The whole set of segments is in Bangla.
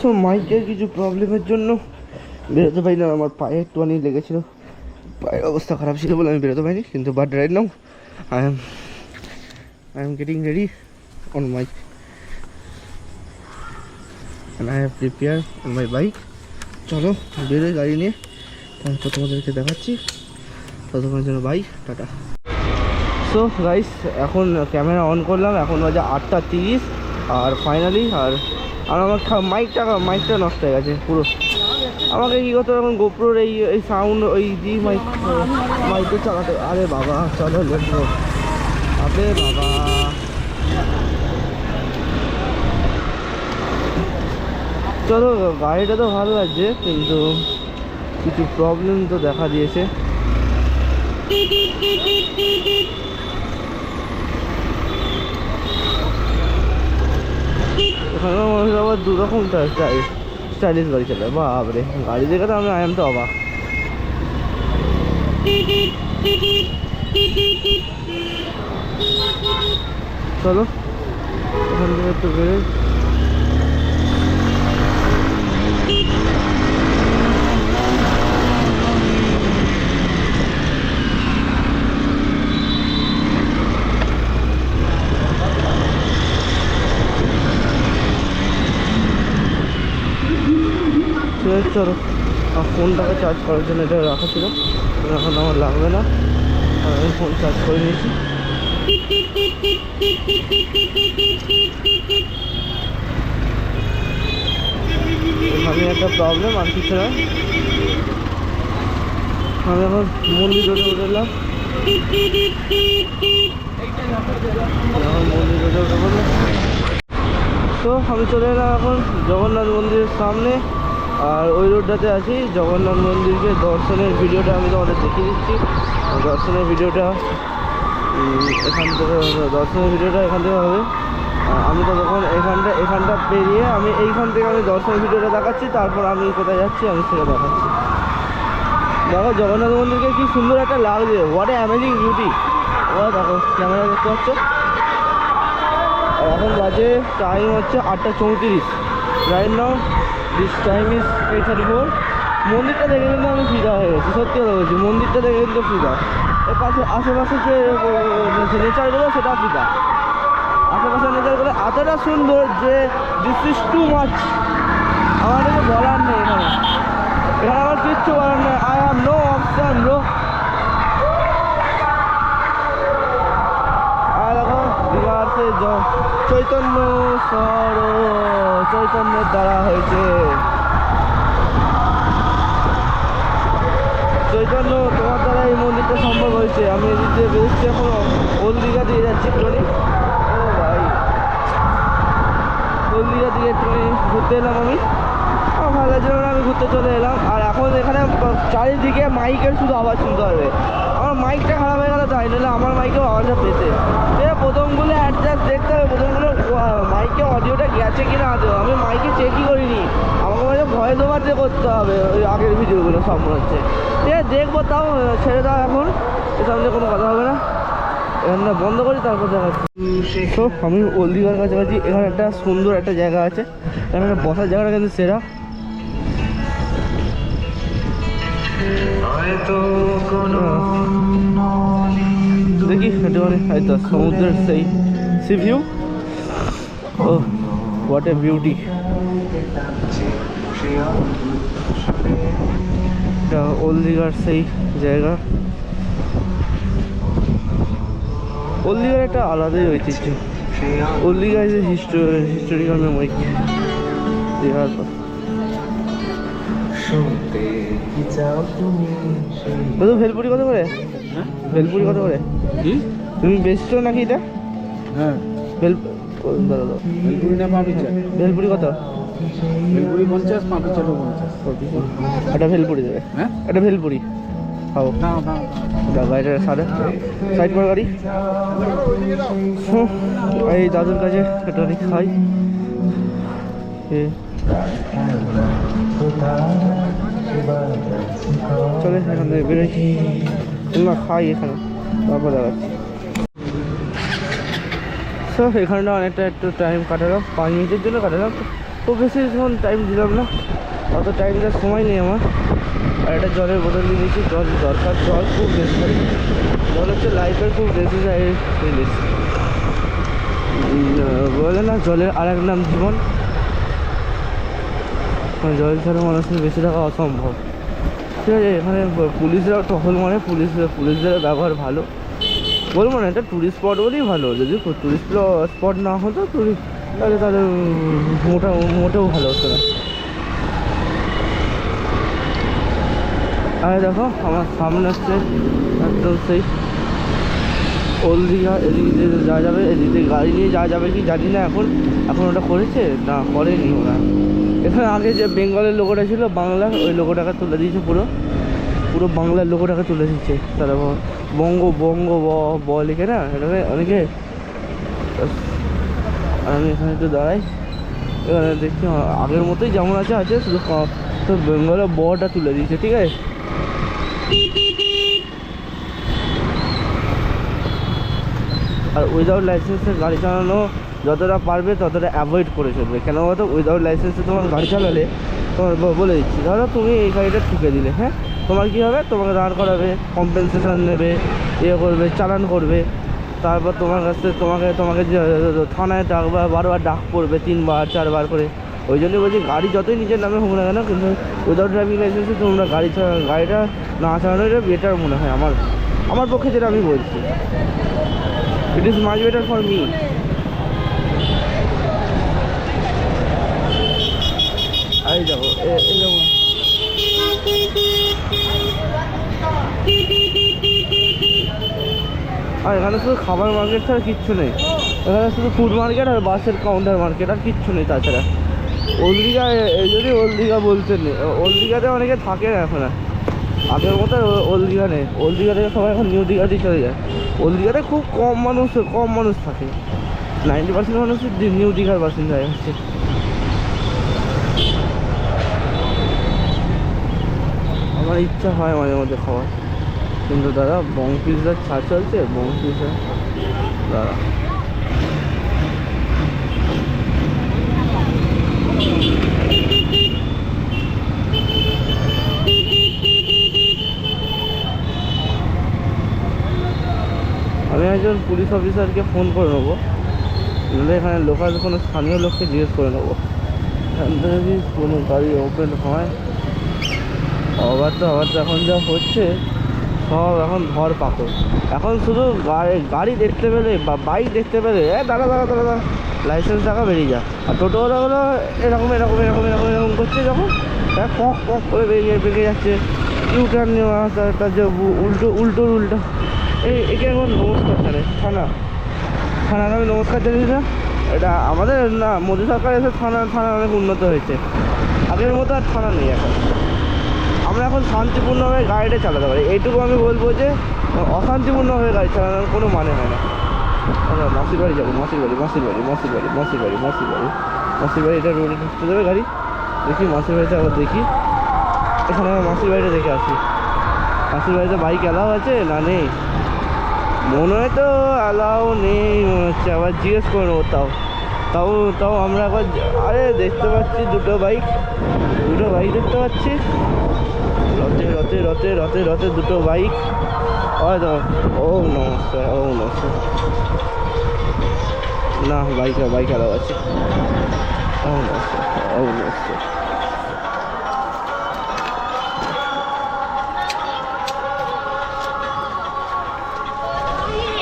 সো মাইকের কিছু প্রবলেমের জন্য বেরোতে পারি না। আমার পায়ে একটুখানি লেগেছিলো, পায়ের অবস্থা খারাপ ছিল বলে আমি বেরোতে পারিনি। কিন্তু but right now I am getting ready on mic and I have prepared on my bike. চলো বেরোই গাড়ি নিয়ে, তারপর তোমাদেরকে দেখাচ্ছি। ততক্ষণের জন্য বাই, টাটা। সো গাইস, এখন ক্যামেরা অন করলাম, এখন বাজে 8:30 আর ফাইনালি আর আমার মাইকটা নষ্ট হয়ে গেছে পুরো। আমাকে কী করতে হবে এখন, গোপ্রোর এই সাউন্ড ওই দিয়ে মাইকে চালাতে। আরে বাবা চলো লেখো, আরে বাবা চলো। গাড়িটা তো ভালো লাগছে কিন্তু কিছু প্রবলেম তো দেখা দিয়েছে। এখানে মানুষ আবার দুরকম স্টাইলিশ গাড়ি চালায়, বাপরে। গাড়ি দেখে তো আমি তো অবাক। চলো এখান থেকে একটু বেরোই। চলো, ফোনটাকে চার্জ করার জন্য এটা রাখা ছিল, এখন আমার লাগবে না, আমি ফোন চার্জ করে নিয়েছি। এখানে একটা প্রবলেম আর কিছু নয়। আমি এখন মন্দির রোডে উঠে এলাম, এখন মন্দির রোডে উঠে পড়লাম। তো আমি চলে এলাম এখন জগন্নাথ মন্দিরের সামনে, আর ওই রোডটাতে আছি। জগন্নাথ মন্দিরকে দর্শনের ভিডিওটা আমি তোমাদের দেখিয়ে দিচ্ছি। দর্শনের ভিডিওটা এখান থেকে হবে। আমি তো তখন এখানটা পেরিয়ে আমি এইখান থেকে আমি দর্শনের ভিডিওটা দেখাচ্ছি, তারপর আমি কোথায় যাচ্ছি আমি সেটা দেখাচ্ছি। দেখো জগন্নাথ মন্দিরকে কি সুন্দর একটা লাগছে, হোয়াট এ অ্যামেজিং বিউটি। দেখো ক্যামেরা দেখতে পাচ্ছ। এখন বাজে টাইম হচ্ছে 8:34। Right now this time is 8:34। মন্দিরটা দেখে কিন্তু আমি ফিদা হয়ে গেছি, সত্যি কথা বলছি। মন্দিরটা দেখে কিন্তু ফিদা। এর পাশে আশেপাশে যে নেচারগুলো সেটা ফিদা। আশেপাশের নেচারগুলো এতটা সুন্দর যে দিস ইজ টু মাচ। আমার কিছু বলার নেই এখানে আমার কিচ্ছু বলার নেই। I have no option bro. আর দেখো দীঘার সে চৈতন্য চৈতন্যের দ্বারা হয়েছে। চৈতন্য তোমার দ্বারা এই মন্দিরটা সম্ভব হয়েছে। আমি এদিক দিয়ে বেরোচ্ছি, এখন ওল্ড দীঘা দিয়ে যাচ্ছি একটুখানি। ও ভাই, ওল্ড দীঘা দিয়ে একটুখানি ঘুরতে এলাম আমি। ভালো লাগছিল না, আমি ঘুরতে চলে এলাম। আর এখন এখানে চারিদিকে মাইকের শুধু আওয়াজ শুনতে হবে। আমার মাইকটা খারাপ হয়ে গেলে তাই, নাহলে আমার মাইকেও আওয়াজটা পেতে। প্রথমগুলো অ্যাডজাস্ট দেখতে হবে, প্রথমগুলো মাইকে অডিওটা গেছে কিনা আদৌ। আমি মাইকে চেকই করিনি, আমাকে মনে হচ্ছে ভয়েস ওভার দিয়ে করতে হবে ওই আগের ভিডিওগুলো সব মনে হচ্ছে। ঠিক আছে দেখবো, তাও ছেড়ে দাও এখন, এর সামনে কোনো কথা হবে না। এখানটা বন্ধ করি তারপর দেখাচ্ছি। তো আমি ওল্ড দীঘার কাছাকাছি। এখানে একটা সুন্দর একটা জায়গা আছে, এখানে বসার জায়গাটা কিন্তু সেরা। দেখি একটুখানি হয়তো সমুদ্রের সেই সি ভিউ। ও হোয়াট এ বিউটি। এটা ওল্ড দীঘার সেই জায়গা। ওল্ড দীঘার একটা আলাদাই ঐতিহ্য। Old Digha is a historical memory দীঘার। ভেলপুরি কত করে? ভেলপুরি কত করে? তুমি বেচছো নাকি এটা? হ্যাঁ, ভেলপুরি না পাপিচা? ভেলপুরি কত? ভেলপুরি 50, পাপিচা 50। একটা ভেলপুরি দেবে। হ্যাঁ, একটা ভেলপুরি খাও। গাড়িটা সাইড করে গাড়ি। এই দাদুর কাছে একটা খাই। চলে এখান থেকে বেরোই না, খাই এখানে, তারপর দেখাচ্ছি। তো এখানটা অনেকটা একটু টাইম কাটালাম, 5 মিনিটের জন্য কাটালাম। খুব বেশি টাইম দিলাম না, অত টাইম দেওয়ার সময় নেই আমার। আর একটা জলের বোতল নিয়ে নিয়েছি, জল দরকার, জল খুব বেশি, জল হচ্ছে লাইফের খুব বেশি জিনিস। বলে না জলের আর এক নাম জীবন, জল ছাড়া মানুষের বেশি থাকা অসম্ভব। ঠিক আছে, এখানে পুলিশরাও টহল মারে, পুলিশদের ব্যবহার ভালো, বলবো না এটা টুরিস্ট স্পট বলেই ভালো। যদি টুরিস্ট স্পট না হতো তাহলে তাদের মোটেও ভালো হতো না। আর দেখো আমার সামনে হচ্ছে একদম সেই ওল্ড দীঘা, এদিকে যাওয়া যাবে, এদিকে গাড়ি নিয়ে যাওয়া যাবে কি জানি না। এখন ওটা করেছে না করেনি ওরা। এখানে আগে যে বেঙ্গলের লোগোটা ছিল বাংলার, ওই লোগোটাকে তুলে দিয়েছে, পুরো বাংলার লোগোটাকে তুলে দিচ্ছে তারা। বঙ্গ ব লিখে না এখানে অনেকে। আর আমি এখানে একটু দাঁড়াই, এখানে দেখছি আগের মতোই যেমন আছে, শুধু বেঙ্গলের বটা তুলে দিয়েছে। ঠিক আছে, আর উইদাউট লাইসেন্সে গাড়ি চালানো যতটা পারবে ততটা অ্যাভয়েড করে চলবে। কেন বলতো, উইদাউট লাইসেন্সে তোমার গাড়ি চালালে, তোমার বলে দিচ্ছি, ধরো তুমি এই গাড়িটা ঠুকে দিলে, হ্যাঁ, তোমার কী হবে, তোমাকে দাঁড় করাবে, কম্পেনসেশন নেবে, করবে, চালান করবে। তারপর তোমার কাছে তোমাকে থানায় ডাকবে, বারবার ডাক পড়বে, 3বার 4বার করে। ওই জন্যই বলছি গাড়ি যতই নিজের নামে হোক না কেন, কিন্তু উইদাউট ড্রাইভিং লাইসেন্সে তোমরা গাড়িটা না চালানোটা বেটার মনে হয় আমার পক্ষে, যেটা আমি বলছি। It is much better for me. এই যাবো এই যাবো, আর এখানে শুধু খাবার মার্কেট ছাড়া কিচ্ছু নেই। এখানে শুধু ফুড মার্কেট আর বাসের কাউন্টার মার্কেট, আর কিচ্ছু নেই তাছাড়া। ওল্ড দীঘা, এই যদি ওল্ড দীঘা বলতে নেই, ওল্ড দীঘাতে অনেকে থাকে না এখন, আগের মতো ওল্ড দীঘা নেই। ওল্ড দীঘা থেকে সবাই এখন নিউ দীঘাতেই চলে যায়। ওল্ড দীঘাতে খুব কম মানুষ থাকে, 90% মানুষ নিউ দীঘার বাসিন্দা হচ্ছে। আমার ইচ্ছা হয় মাঝে মধ্যে খাওয়ার, কিন্তু দাদা বং পিৎজার ছাড় চলছে, বং পিৎজা দাদা। আমি একজন পুলিশ অফিসারকে ফোন করে নেবো, নাহলে এখানে লোকাল কোনো স্থানীয় লোককে জিজ্ঞেস করে নেবো যদি কোনো গাড়ি ওপেন হয়। আবার তো এখন যা হচ্ছে সব এখন ধর পাকড়। এখন শুধু গাড়ি দেখতে পেলে বা বাইক দেখতে পেলে দাঁড়া লাইসেন্স টাকা বেরিয়ে যায়। আর টোটোওয়ালাগুলো এরকম করছে, যখন পক করে বেরিয়ে যাচ্ছে, ইউটার্ন নেওয়া, তার যে উল্টো একে এখন নমস্কার জানে থানার আমি নমস্কার জানিস না। এটা আমাদের না, মোদী সরকার এসে থানা অনেক উন্নত হয়েছে, আগের মতো আর থানা নেই এখন। আমরা এখন শান্তিপূর্ণভাবে গাড়িটা চালাতে পারি, এইটুকু আমি বলবো যে অশান্তিপূর্ণভাবে গাড়ি চালানোর কোনো মানে হয় না। মাসির বাড়ি যাবো, মাসির বাড়ি, এটা রোডে ঢুকতে দেবে গাড়ি, দেখি মাসির বাড়িতে আবার দেখি, এখানে আমার মাসির বাড়িটা দেখে আসি। মাসির বাড়িতে বাইক অ্যালাউ আছে না নেই, মনে হয় তো অ্যালাউ নেই মনে হচ্ছে, আবার জিজ্ঞেস করে নেবো। তাও আমরা একবার, আরে দেখতে পাচ্ছি দুটো বাইক দেখতে পাচ্ছি, রথে দুটো বাইক। ও নমস্কার, না বাইক অ্যালাউ আছে। নমস্কার।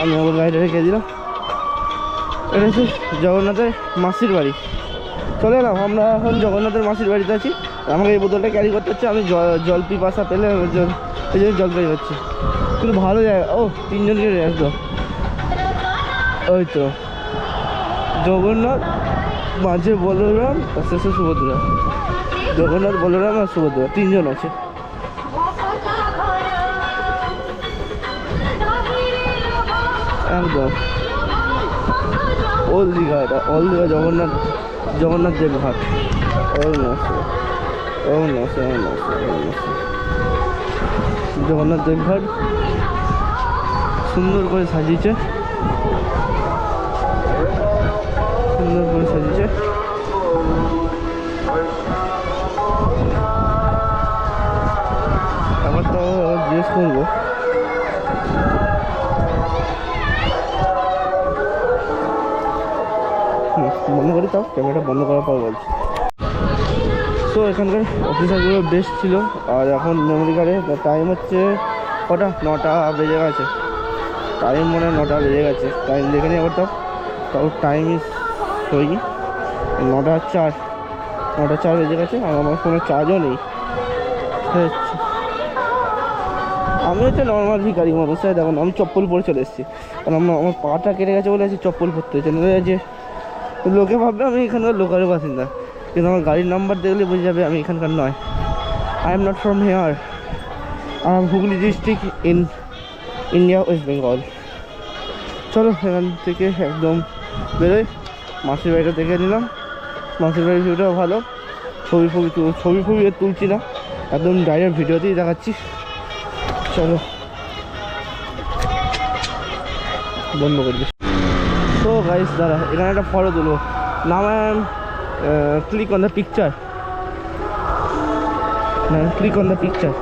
আমি আমার গাড়িটা রেখে দিলাম। এটা হচ্ছে জগন্নাথের মাসির বাড়ি। চলে এলাম, আমরা এখন জগন্নাথের মাসির বাড়িতে আছি। আমাকে এই বোতলটা ক্যারি করতে হচ্ছে, আমি জল পিপাসা পেলে এই জন্য জল ক্যারি করছি। কিন্তু ভালো জায়গা, 3জনকে একদম। ওই তো জগন্নাথ, মাঝে বলরাম আর শেষে সুভদ্রা। জগন্নাথ, বলরাম আর সুভদ্রা 3জন আছে। একদম ওল্ড দীঘা, এটা ওল্ড দীঘা জগন্নাথ দেব ঘাট। জগন্নাথ দেব ঘাট সুন্দর করে সাজিয়েছে, ক্যামেরাটা বন্ধ করার পর বলছি। তো এখানকার অফিসারগুলো বেস্ট ছিল। আর এখন মেমোরি কার্ডে টাইম হচ্ছে কটা, 9টা বেজে গেছে। টাইম মনে হয় 9টা বেজে গেছে, টাইম দেখে নিয়ে করতাম। তাও টাইম ইস সই 9টা 4 বেজে গেছে। আর আমার কোনো চার্জও নেই। আমি হচ্ছে নর্মাল ভিখারি মানুষ। দেখুন আমি চপ্পল পরে চলে এসেছি, কারণ আমার পাটা কেটে গেছে বলে আছি চপ্পল পরতে হচ্ছে। যে লোকে ভাববে আমি এখানকার লোকালের বাসিন্দা, কিন্তু আমার গাড়ির নাম্বার দেখলে বুঝে যাবে আমি এখানকার নয়। I am not from here. I am Hooghly district in India, West Bengal. চলো এখান থেকে একদম বেরোই। মাসির বাড়িটা দেখে নিলাম, মাসির বাড়ির ভিউটাও ভালো। ছবি তুলছি না, একদম ডাইরেক্ট ভিডিওতেই দেখাচ্ছি। চলো বন্ধ করে দিই। তো গাইস দাঁড়া, এখানে একটা ফটো তুলবো। নাম click on the picture, click on the picture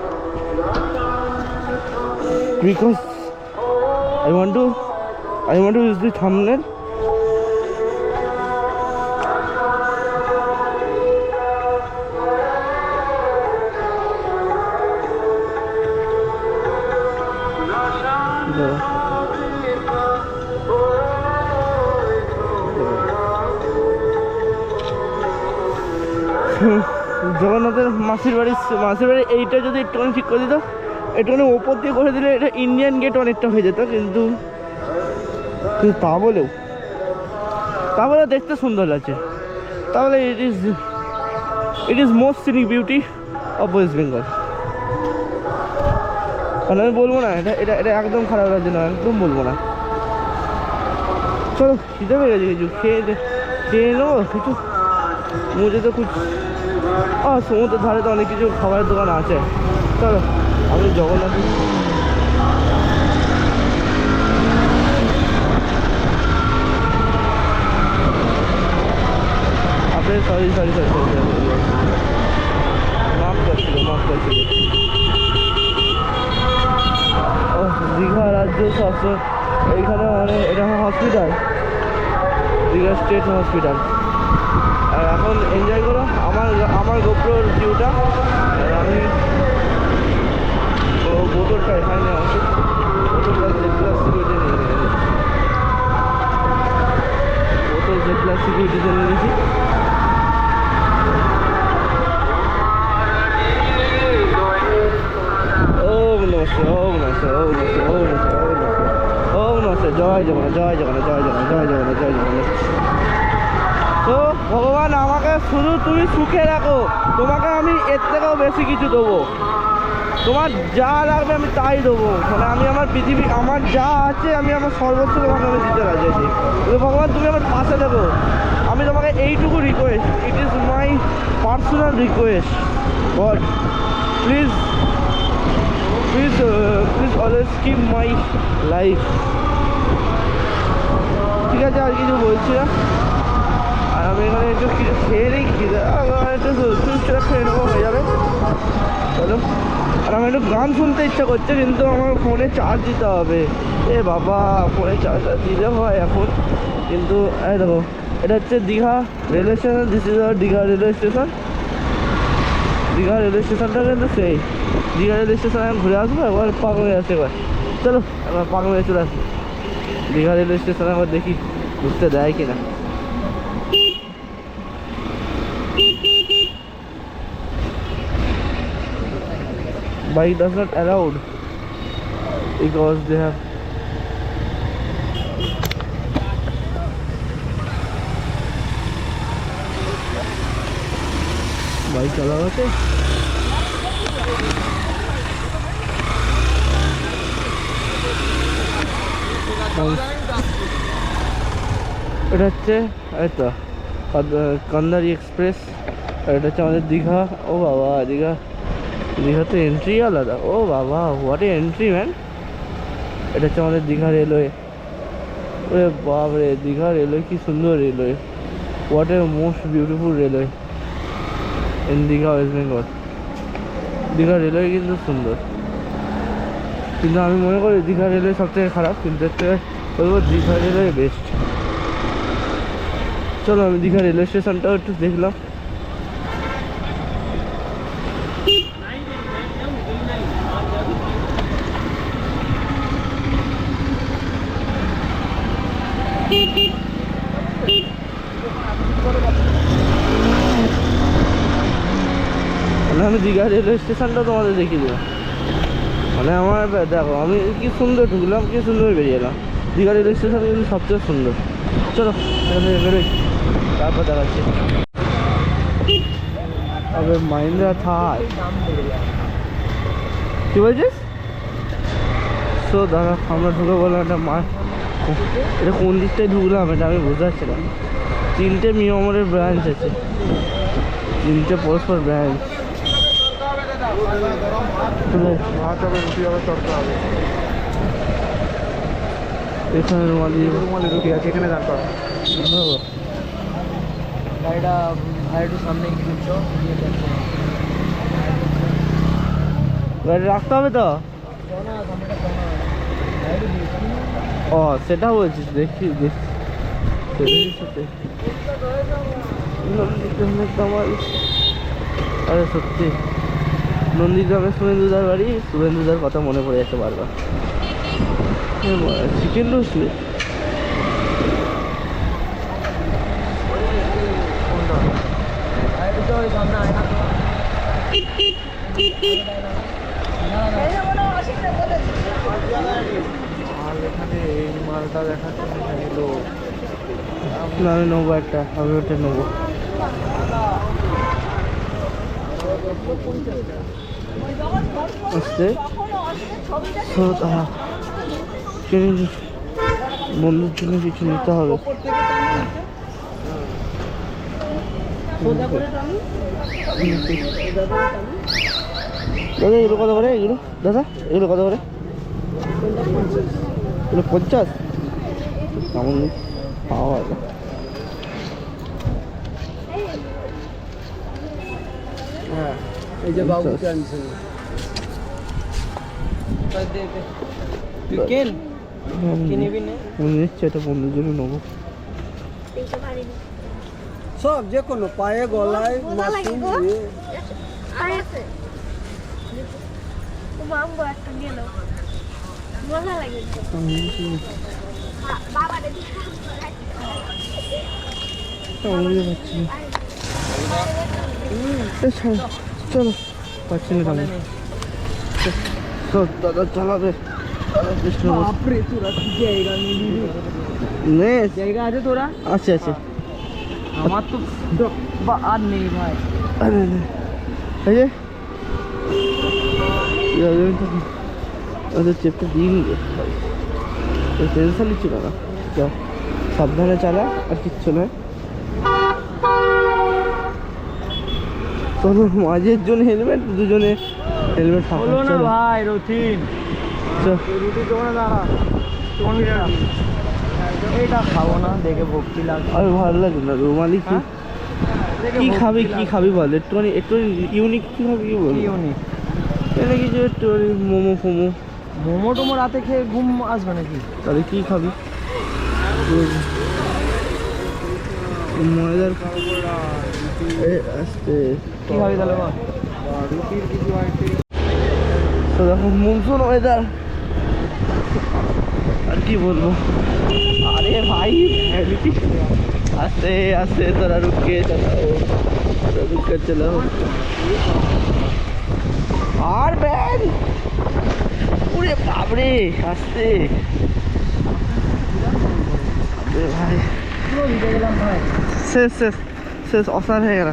because I want to use the thumbnail. জগন্নাথের মাসির বাড়ি এইটা যদি একটুখানি ঠিক করে দিত, একটুখানি ওপর দিয়ে করে দিলে এটা ইন্ডিয়ান গেট অনেকটা হয়ে যেত। কিন্তু তা বলেও দেখতে সুন্দর লাগছে। তাহলে it is most scenic beauty of West Bengal. কারণ আমি বলবো না এটা একদম খারাপ লাগছে না, একদম বলবো না। চলো খিদে পেয়ে গেছে, কিছু খেয়ে নেবো কিছু। মুঝে তো খুব সমুদ্রের ধারে তো অনেক কিছু খাবারের দোকান আছে। চলো আমি জগন্নাথ আপনি সরি মাফ করছিল। ও দীঘা রাজ্য স্বাস্থ্য, এইখানে মানে এটা হসপিটাল, দীঘা স্টেট হসপিটাল। আর এখন এনজয় করো আমার গোপ্রোর ভিউটা। আমি বোতলটা এখানে নেওয়া উচিত, বোতলটা সিকিউরিটি নিয়ে নিয়েছি, সিকিউরিটিতে নিয়ে নিয়েছি। ওম নমস্তে, জয় জগন্নাথ। তো ভগবান আমাকে শুধু তুমি সুখে রাখো, তোমাকে আমি এর থেকেও বেশি কিছু দেবো। তোমার যা লাগবে আমি তাই দেবো। মানে আমি আমার পৃথিবী, আমার যা আছে আমি আমার সর্বোচ্চ তোমাকে আমি দিতে রাজি আছি। ভগবান তুমি আমার পাশে দেখো। আমি তোমাকে এইটুকু request, it is my personal request, god please always keep my life. ঠিক আছে, আর কিছু বলছি না। আর আমি এখানে একটু খেয়ে নিই, একটু চুপচাপ খেয়ে নেবো, হয়ে যাবে। চলো। আর আমার একটু গান শুনতে ইচ্ছা করছে, কিন্তু আমার ফোনে চার্জ দিতে হবে। এ বাবা, ফোনে চার্জটা দিলে হয় এখন। কিন্তু এই দেখো, এটা হচ্ছে Digha railway station. This is our Digha railway station. Digha railway স্টেশনটা কিন্তু সেই দীঘা রেলওয়ে স্টেশন ঘুরে আসবো। একবার পাক হয়ে আসে এবার। চলো একবার পাক হয়ে চলে আসি দীঘা রেলওয়ে স্টেশন। একবার দেখি ঘুরতে দেয় কিনা। Bike does not allowed because they have bike allowed আছে। এটা হচ্ছে এই তো কান্দারি এক্সপ্রেস। আর এটা হচ্ছে আমাদের দীঘা। ও বাবা, দীঘাতে এন্ট্রি আলাদা। ও বাবা, হোয়াট এ এন্ট্রি ম্যান। এটা হচ্ছে আমাদের দীঘা রেলওয়ে। ওরে বাপরে, দীঘা রেলওয়ে কি সুন্দর railway. What a most beautiful railway in Digha, West Bengal. Digha railway কিন্তু সুন্দর, কিন্তু আমি মনে করি দীঘা রেলওয়ে সব থেকে খারাপ। কিন্তু এর থেকে বলবো দীঘা রেলওয়ে বেস্ট। চলো আমি দীঘা রেলওয়ে স্টেশনটাও একটু দেখলাম। আমি দীঘা রেলওয়ে স্টেশনটা তোমাদের দেখিয়ে দেবো। মানে আমার দেখো আমি কি সুন্দর ঢুকলাম, কি সুন্দর বেরিয়ে এলাম। দীঘা রেলওয়ে স্টেশন কিন্তু সবচেয়ে সুন্দর। চলো বেরোই, তারপর দেখাচ্ছি। তবে মাইন্ডা থাই কি বলছিস? তো দাদা আমরা ঢুকে বললাম একটা মা, এটা কোন দিকটায় ঢুকলাম এটা আমি বুঝতে পারছিলাম। 3টে মিয়ামরের ব্রাঞ্চ আছে, 3টে পরস্পর ব্রাঞ্চ। এখানে রুমালি রুটি আছে, এখানে দাঁড় করা। গাড়িটা একটু সামনে গাড়ি রাখতে হবে তো। ও সেটা বলছিস, দেখছি আরে সত্যি নন্দীগ্রামে শুভেন্দুদার বাড়ি, শুভেন্দুদার কথা মনে পড়ে যাচ্ছে বারবার। চিকেন রোস্ট এখানে এই মালটা দেখাচ্ছে না, আমি নেবো একটা, আমি ওটা নেবো। আসতে বন্ধুর জন্য কিছু নিতে হবে। দাদা এগুলো কত করে? এগুলো দাদা এগুলো কত করে? এগুলো 50 কেমন পাওয়া যায়? হ্যাঁ এই যে বাবু আনছে এটা বন্ধুর জন্য নেবো। সব যে কোনো পায়ে গলায় মাশরুম দিয়ে চলো পাচ্ছি না দাদা চালাবে। জায়গা আছে তোরা? আছে আছে, আমার তো আর নেই ভাই। চেপটা দিন টেনশন নিচ্ছি না, সাবধানে চালা আর কিচ্ছু নয়। তোর মাঝের জন্য হেলমেট, দুজনে হেলমেট থাকলো না ভাই। রথিন রুটি দোকানে দাঁড়া, এইটা খাবো না দেখে ভক্তি লাগবে। আর ভালো লাগে না রুমালি। কি খাবি কি খাবি বল, একটুখানি ইউনিক কি খাবি কি বল? ইউনিক এটা কিছু একটু মোমো ফোমো। মোমো টোমো রাতে খেয়ে ঘুম আসবে নাকি? তাহলে কি খাবি? ময়দার আসতে কি খাবি তাহলে বল? তো দেখো মনসুন ওয়েদার, আর কি বলবো। আরে ভাই আস্তে আস্তে তোরা রুকে চালাও, রুকে চালাও। আর ব্যাগ ওরে বাপরে আস্তে ভাই, শেষ শেষ শেষ অসার হয়ে গেল।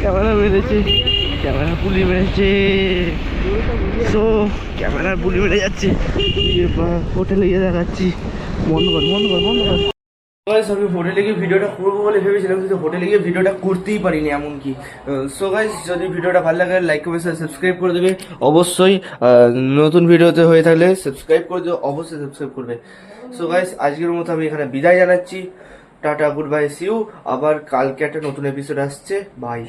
ক্যামেরা মেরেছে, ক্যামেরা পুলি মেরেছে। তো ক্যামেরার পুলি মেরে যাচ্ছে, হোটেলে গিয়ে দেখাচ্ছি। বন্ধ কর বন্ধ কর বন্ধ কর। আমি হোটেলে গিয়ে ভিডিওটা করবো বলে ভেবেছিলাম, কিন্তু হোটেলে গিয়ে ভিডিওটা করতেই পারিনি এমনকি। সো গাইস যদি ভিডিওটা ভালো লাগে লাইক কমেন্ট সাবস্ক্রাইব করে দেবে অবশ্যই। নতুন ভিডিওতে হয়ে থাকলে সাবস্ক্রাইব করে দেবে, অবশ্যই সাবস্ক্রাইব করবে। সো গাইস আজকের মতো আমি এখানে বিদায় জানাচ্ছি। Tata, goodbye, see you. আবার কালকে একটা নতুন এপিসোড আসছে, বাই।